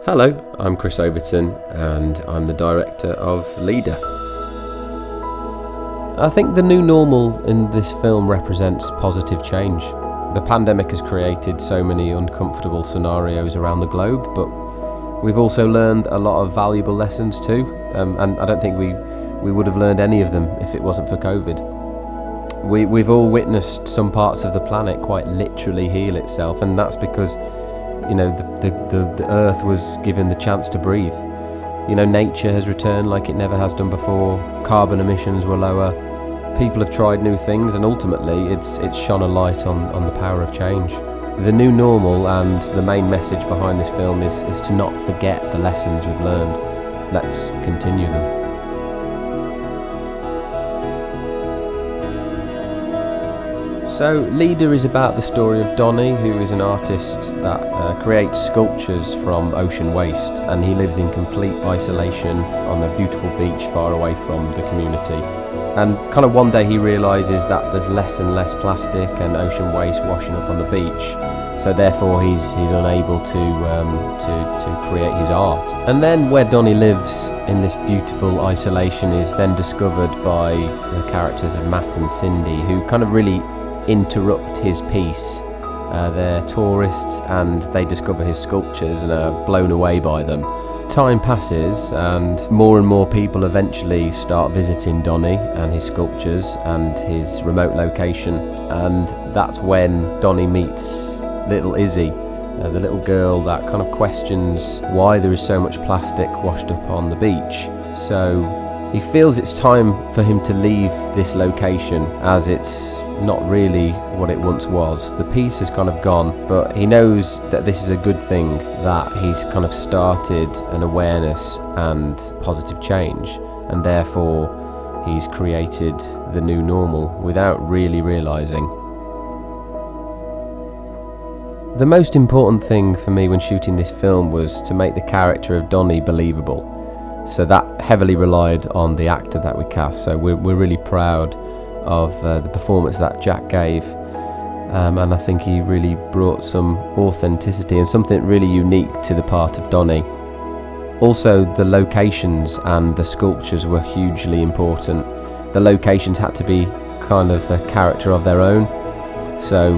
Hello, I'm Chris Overton and I'm the director of Leader. I think the new normal in this film represents positive change. The pandemic has created so many uncomfortable scenarios around the globe, but we've also learned a lot of valuable lessons too, and I don't think we would have learned any of them if it wasn't for COVID. We've all witnessed some parts of the planet quite literally heal itself, and that's because the earth was given the chance to breathe. Nature has returned like it never has done before. Carbon emissions were lower. People have tried new things, and ultimately it's shone a light on the power of change. The new normal and the main message behind this film is to not forget the lessons we've learned. Let's continue them. So, Leader is about the story of Donny, who is an artist that creates sculptures from ocean waste, and he lives in complete isolation on the beautiful beach far away from the community. And kind of one day he realises that there's less and less plastic and ocean waste washing up on the beach, so therefore he's unable to create his art. And then where Donny lives in this beautiful isolation is then discovered by the characters of Matt and Cindy, who kind of really interrupt his piece. They're tourists and they discover his sculptures and are blown away by them. Time passes and more people eventually start visiting Donny and his sculptures and his remote location, and that's when Donny meets little Izzy, the little girl that kind of questions why there is so much plastic washed up on the beach. So he feels it's time for him to leave this location, as it's not really what it once was. The piece has kind of gone, but he knows that this is a good thing, that he's kind of started an awareness and positive change, and therefore he's created the new normal without really realising. The most important thing for me when shooting this film was to make the character of Donny believable. So that heavily relied on the actor that we cast. So we're really proud of the performance that Jack gave, and I think he really brought some authenticity and something really unique to the part of Donny. Also, the locations and the sculptures were hugely important. The locations had to be kind of a character of their own, so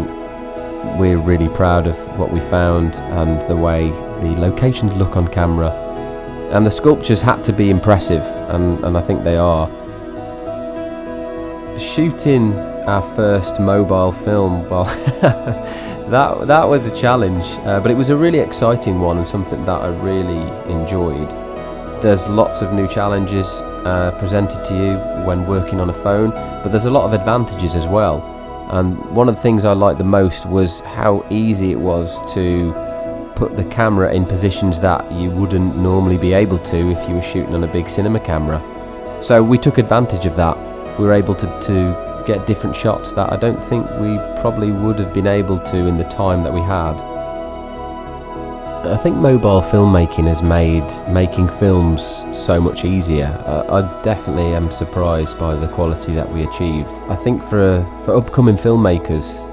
we're really proud of what we found and the way the locations look on camera. And the sculptures had to be impressive, and I think they are. Shooting our first mobile film, well, that was a challenge, but it was a really exciting one and something that I really enjoyed. There's lots of new challenges presented to you when working on a phone, but there's a lot of advantages as well. And one of the things I liked the most was how easy it was to put the camera in positions that you wouldn't normally be able to if you were shooting on a big cinema camera. So we took advantage of that. We were able to get different shots that I don't think we probably would have been able to in the time that we had. I think mobile filmmaking has made making films so much easier. I definitely am surprised by the quality that we achieved. I think for upcoming filmmakers,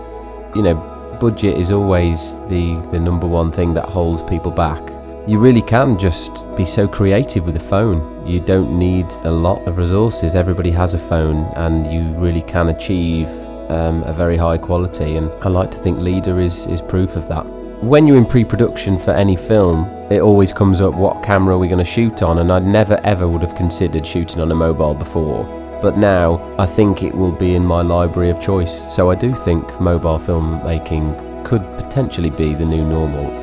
budget is always the number one thing that holds people back. You really can just be so creative with a phone. You don't need a lot of resources. Everybody has a phone, and you really can achieve a very high quality, and I like to think Leader is proof of that. When you're in pre-production for any film, it always comes up, what camera are we going to shoot on, and I never ever would have considered shooting on a mobile before. But now I think it will be in my library of choice. So I do think mobile filmmaking could potentially be the new normal.